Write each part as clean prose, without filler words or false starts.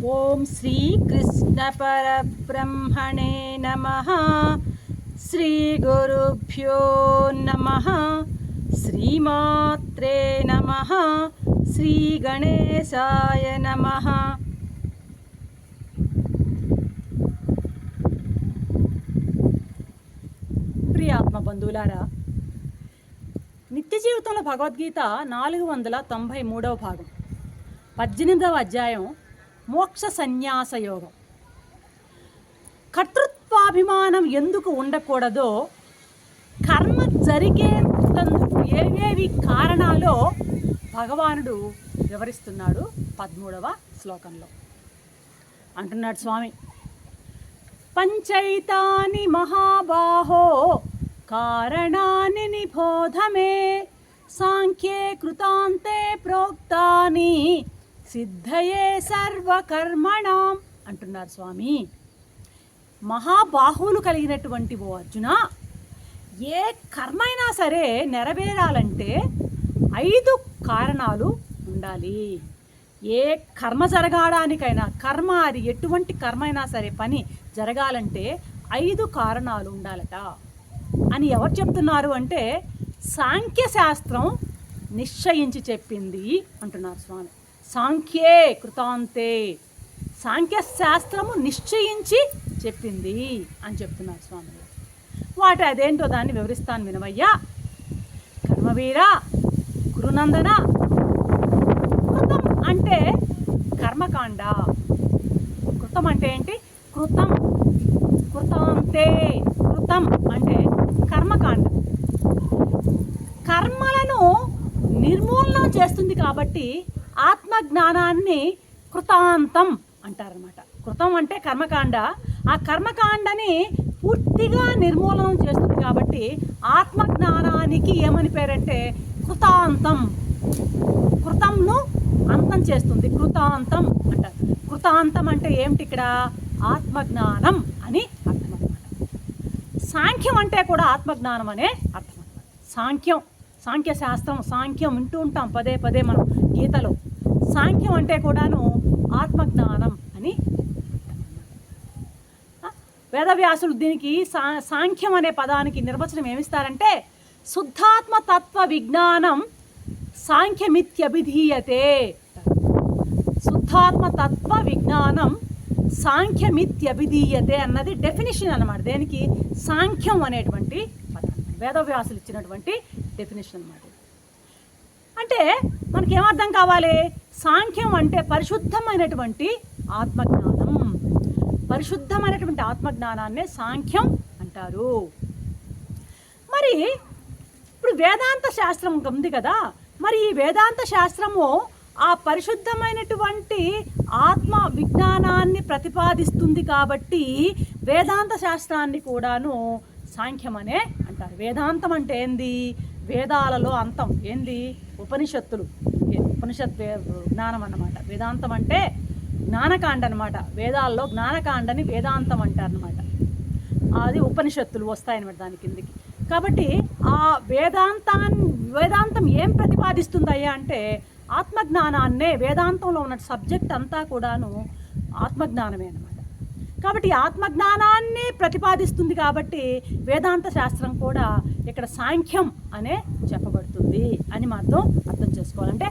ఓం శ్రీ కృష్ణ పరబ్రహ్మణే నమః. శ్రీ గురుభ్యో నమః. శ్రీమాత్రే నమః. శ్రీ గణేశాయ నమః. ప్రియాత్మ బంధువులారా, నిత్య జీవితంలో భగవద్గీత 493వ భాగం 18వ అధ్యాయం మోక్ష సన్యాస యోగం. కర్తృత్వాభిమానం ఎందుకు ఉండకూడదో, కర్మ జరిగేందుకు ఏవేవి కారణాలో భగవానుడు వివరిస్తున్నాడు 13వ శ్లోకంలో. అంటున్నాడు స్వామి, పంచైతాని మహాబాహో కారణాని నిబోధమే సాంఖ్యే కృతాంతే ప్రోక్తాని సిద్ధయే సర్వకర్మణాం అంటున్నారు స్వామి. మహాబాహువులు కలిగినటువంటి ఓ అర్జున, ఏ కర్మ అయినా సరే నెరవేరాలంటే 5 కారణాలు ఉండాలి. ఏ కర్మ జరగడానికైనా, కర్మ అది ఎటువంటి కర్మ అయినా సరే పని జరగాలంటే 5 కారణాలు ఉండాలట అని ఎవరు చెప్తున్నారు అంటే సాంఖ్యశాస్త్రం నిశ్చయించి చెప్పింది అంటున్నారు స్వామి. సాంఖ్యే కృతాంతే, సాంఖ్యశాస్త్రము నిశ్చయించి చెప్పింది అని చెప్తున్నారు స్వామి. వాటి అదేంటో దాన్ని వివరిస్తాను వినవయ్యా. కర్మవీర గురునందన, కృతం అంటే కర్మకాండ. కృతం అంటే ఏంటి? కృతం. కృతాంతే, కృతం అంటే కర్మకాండ. కర్మలను నిర్మూలన చేస్తుంది కాబట్టి ఆత్మజ్ఞానాన్ని కృతాంతం అంటారన్నమాట. కృతం అంటే కర్మకాండ. ఆ కర్మకాండని పూర్తిగా నిర్మూలనం చేస్తుంది కాబట్టి ఆత్మజ్ఞానానికి ఏమని పేరంటే కృతాంతం. కృతంను అంతం చేస్తుంది, కృతాంతం అంటారు. కృతాంతం అంటే ఏమిటి? ఇక్కడ ఆత్మజ్ఞానం అని అర్థం అన్నమాట. సాంఖ్యం అంటే కూడా ఆత్మజ్ఞానం అనే అర్థం అన్నమాట. సాంఖ్యం, సాంఖ్యశాస్త్రం, సాంఖ్యం వింటూ ఉంటాం పదే పదే మనం గీతలో. సాంఖ్యం అంటే కూడాను ఆత్మజ్ఞానం అని. వేదవ్యాసులు దీనికి సాంఖ్యం అనే పదానికి నిర్వచనం ఏమిస్తారంటే, శుద్ధాత్మ తత్వ విజ్ఞానం సాంఖ్యమిత్యభిధీయతే. శుద్ధాత్మ తత్వ విజ్ఞానం సాంఖ్యమిత్యభిధీయతే అన్నది డెఫినిషన్ అన్నమాట. దేనికి? సాంఖ్యం అనేటువంటి పదాన్ని వేదవ్యాసులు ఇచ్చినటువంటి డెఫినేషన్ అన్నమాట. అంటే మనకేమర్థం కావాలి? సాంఖ్యం అంటే పరిశుద్ధమైనటువంటి ఆత్మజ్ఞానం. పరిశుద్ధమైనటువంటి ఆత్మజ్ఞానాన్నే సాంఖ్యం అంటారు. మరి ఇప్పుడు వేదాంత శాస్త్రం ఉంది కదా, మరి ఈ వేదాంత శాస్త్రము ఆ పరిశుద్ధమైనటువంటి ఆత్మ విజ్ఞానాన్ని ప్రతిపాదిస్తుంది కాబట్టి వేదాంత శాస్త్రాన్ని కూడాను సాంఖ్యం అనే అంటారు. వేదాంతం అంటే ఏంది? వేదాలలో అంతం ఏంది? ఉపనిషత్తులు, ఉపనిషత్ జ్ఞానం అన్నమాట. వేదాంతం అంటే జ్ఞానకాండ అనమాట. వేదాల్లో జ్ఞానకాండని వేదాంతం అంటారనమాట. అది ఉపనిషత్తులు వస్తాయన్నమాట దాని కిందికి. కాబట్టి ఆ వేదాంతం ఏం ప్రతిపాదిస్తుందయ్యా అంటే ఆత్మజ్ఞానాన్నే. వేదాంతంలో ఉన్న సబ్జెక్ట్ అంతా కూడాను ఆత్మజ్ఞానమే అన్నమాట. కాబట్టి ఆత్మజ్ఞానాన్ని ప్రతిపాదిస్తుంది కాబట్టి వేదాంత శాస్త్రం కూడా ఇక్కడ సాంఖ్యం అనే చెప్పబడుతుంది అని మాత్రం అర్థం చేసుకోవాలంటే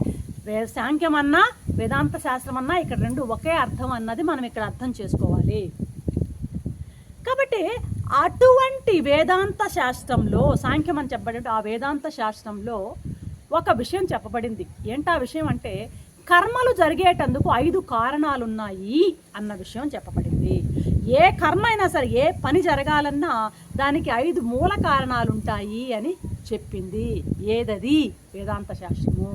సాంఖ్యం అన్నా వేదాంత శాస్త్రం అన్నా ఇక్కడ రెండు ఒకే అర్థం అన్నది మనం ఇక్కడ అర్థం చేసుకోవాలి. కాబట్టి అటువంటి వేదాంత శాస్త్రంలో సాంఖ్యం అని చెప్పబడి ఆ వేదాంత శాస్త్రంలో ఒక విషయం చెప్పబడింది. ఏంటా విషయం అంటే కర్మలు జరిగేటందుకు 5 కారణాలు ఉన్నాయి అన్న విషయం చెప్పబడింది. ఏ కర్మ అయినా సరే, ఏ పని జరగాలన్నా దానికి 5 మూల కారణాలు ఉంటాయి అని చెప్పింది. ఏదది? వేదాంత శాస్త్రము.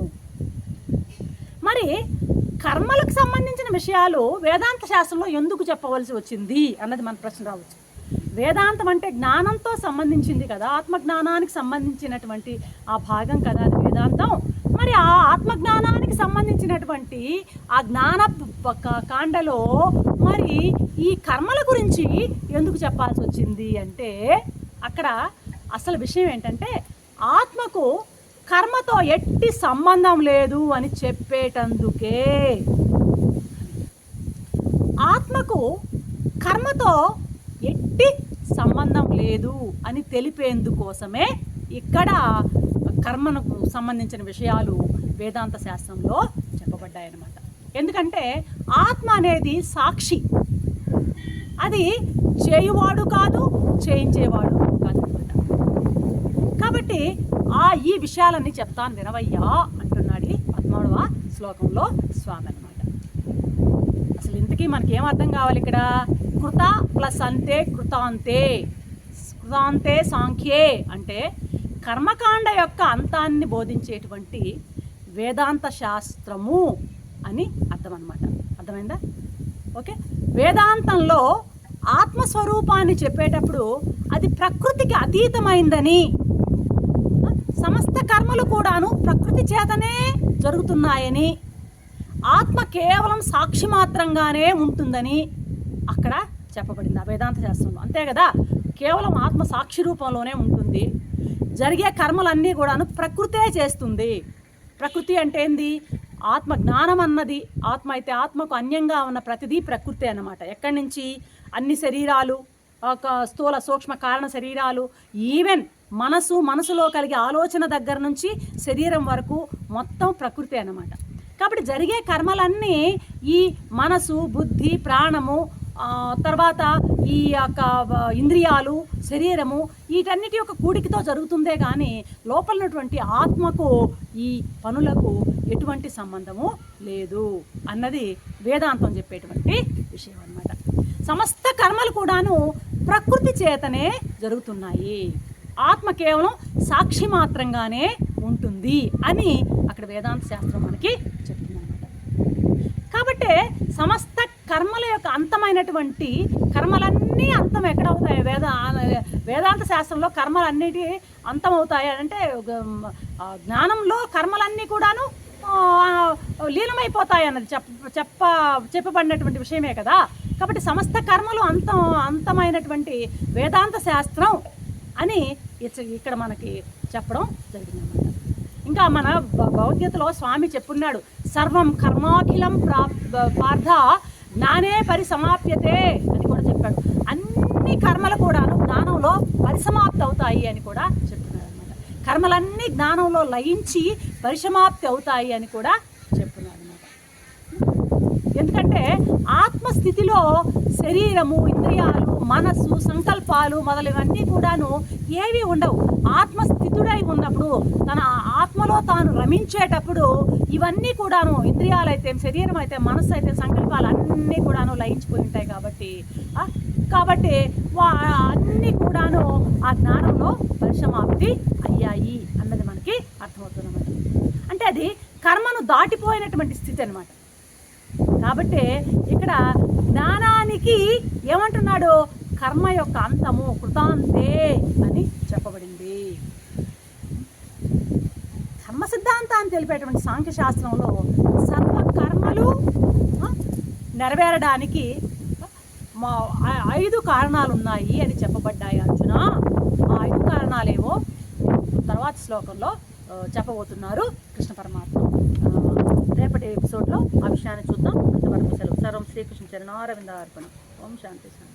మరి కర్మలకు సంబంధించిన విషయాలు వేదాంత శాస్త్రంలో ఎందుకు చెప్పవలసి వచ్చింది అన్నది మన ప్రశ్న రావచ్చు. వేదాంతం అంటే జ్ఞానంతో సంబంధించింది కదా, ఆత్మజ్ఞానానికి సంబంధించినటువంటి ఆ భాగం కదా అది వేదాంతం. మరి ఆ ఆత్మజ్ఞానానికి సంబంధించినటువంటి ఆ జ్ఞాన కాండలో మరి ఈ కర్మల గురించి ఎందుకు చెప్పాల్సి వచ్చింది అంటే అక్కడ అసలు విషయం ఏంటంటే ఆత్మకు కర్మతో ఎట్టి సంబంధం లేదు అని చెప్పేటందుకే. ఆత్మకు కర్మతో ఎట్టి సంబంధం లేదు అని తెలిపేందుకోసమే ఇక్కడ కర్మకు సంబంధించిన విషయాలు వేదాంత శాస్త్రంలో చెప్పబడ్డాయన్నమాట. ఎందుకంటే ఆత్మ అనేది సాక్షి, అది చేయువాడు కాదు, చేయించేవాడు కాదు అనమాట. కాబట్టి ఈ విషయాలన్నీ చెప్తాను వినవయ్యా అంటున్నాడు ఈ 13వ శ్లోకంలో స్వామి అనమాట. అసలు ఇంతకీ మనకేం అర్థం కావాలి ఇక్కడ? కృత ప్లస్ అంతే కృతాంతే, కృతాంతే సాంఖ్యే అంటే కర్మకాండ యొక్క అంతాన్ని బోధించేటువంటి వేదాంత శాస్త్రము అని అర్థం అన్నమాట. అర్థమైందా? ఓకే. వేదాంతంలో ఆత్మస్వరూపాన్ని చెప్పేటప్పుడు అది ప్రకృతికి అతీతమైందని, సమస్త కర్మలు కూడాను ప్రకృతి చేతనే జరుగుతున్నాయని, ఆత్మ కేవలం సాక్షి మాత్రంగానే ఉంటుందని అక్కడ చెప్పబడింది ఆ వేదాంత శాస్త్రంలో. అంతే కదా, కేవలం ఆత్మ సాక్షి రూపంలోనే ఉంటుంది. జరిగే కర్మలన్నీ కూడాను ప్రకృతే చేస్తుంది. ప్రకృతి అంటే ఏంది? ఆత్మ జ్ఞానం అన్నది ఆత్మ అయితే ఆత్మకు అన్యంగా ఉన్న ప్రతిదీ ప్రకృతే అన్నమాట. ఎక్కడి నుంచి? అన్ని శరీరాలు, స్థూల సూక్ష్మ కారణ శరీరాలు, ఈవెన్ మనసులో కలిగే ఆలోచన దగ్గర నుంచి శరీరం వరకు మొత్తం ప్రకృతే అన్నమాట. కాబట్టి జరిగే కర్మలన్నీ ఈ మనసు, బుద్ధి, ప్రాణము, తర్వాత ఈ యొక్క ఇంద్రియాలు, శరీరము, వీటన్నిటి యొక్క కూడికతో జరుగుతుందే కానీ లోపలనటువంటి ఆత్మకు ఈ పనులకు ఎటువంటి సంబంధము లేదు అన్నది వేదాంతం చెప్పేటువంటి విషయం అన్నమాట. సమస్త కర్మలు కూడాను ప్రకృతి చేతనే జరుగుతున్నాయి, ఆత్మ కేవలం సాక్షి మాత్రంగానే ఉంటుంది అని అక్కడ వేదాంత శాస్త్రం మనకి చెప్తుంది అన్నమాట. కాబట్టి సమస్త కర్మల యొక్క అంతమైనటువంటి కర్మలన్నీ అంతం ఎక్కడవుతాయి? వేదాంత శాస్త్రంలో కర్మలన్నిటి అంతమవుతాయి అంటే జ్ఞానంలో కర్మలన్నీ కూడాను లీనమైపోతాయి అన్నది చెప్పబడినటువంటి విషయమే కదా. కాబట్టి సమస్త కర్మలు అంతమైనటువంటి వేదాంత శాస్త్రం అని ఇక్కడ మనకి చెప్పడం జరిగిందన్నమాట. ఇంకా మన భగవద్గీతలో స్వామి చెప్పున్నాడు, సర్వం కర్మాఖిలం పార్థ జ్ఞానే పరిసమాప్యతే అని కూడా చెప్పాడు. అన్ని కర్మలు కూడాను జ్ఞానంలో పరిసమాప్తి అవుతాయి అని కూడా చెప్తున్నాడు అనమాట. కర్మలన్నీ జ్ఞానంలో లయించి పరిసమాప్తి అవుతాయి అని కూడా చెప్తున్నాడు అనమాట. ఎందుకంటే ఆత్మస్థితిలో శరీరము, ఇంద్రియాలు, మనస్సు, సంకల్పాలు మొదలైనవన్నీ కూడాను ఏవి ఉండవు. ఆత్మస్థితుడై ఉన్నప్పుడు, తన ఆత్మలో తాను రమించేటప్పుడు ఇవన్నీ కూడాను, ఇంద్రియాలైతే, శరీరం అయితే, మనస్సు అయితే, సంకల్పాలు అన్నీ కూడాను లయించిపోయి ఉంటాయి. కాబట్టి అన్నీ కూడాను ఆ జ్ఞానంలో పరిసమాప్తి అయ్యాయి అన్నది మనకి అర్థమవుతున్నమాట. అంటే అది కర్మను దాటిపోయినటువంటి స్థితి అనమాట. కాబట్టి ఇక్కడ జ్ఞానానికి ఏమంటున్నాడు? కర్మ యొక్క అంతము కృతాంతే అని చెప్పబడింది. కర్మ సిద్ధాంతాన్ని తెలిపేటువంటి సాంఖ్యశాస్త్రంలో సర్వ కర్మలు నెరవేరడానికి 5 కారణాలు ఉన్నాయి అని చెప్పబడ్డాయి అర్జున. ఆ 5 కారణాలేవో తర్వాత శ్లోకంలో చెప్పబోతున్నారు కృష్ణ పరమాత్మ. రేపటి ఎపిసోడ్లో ఆ విషయాన్ని చూద్దాం. అంతవరకు సెలవు. సర్వం శ్రీకృష్ణ చరణారవిందార్పణం. ఓం శాంతి శాంతి.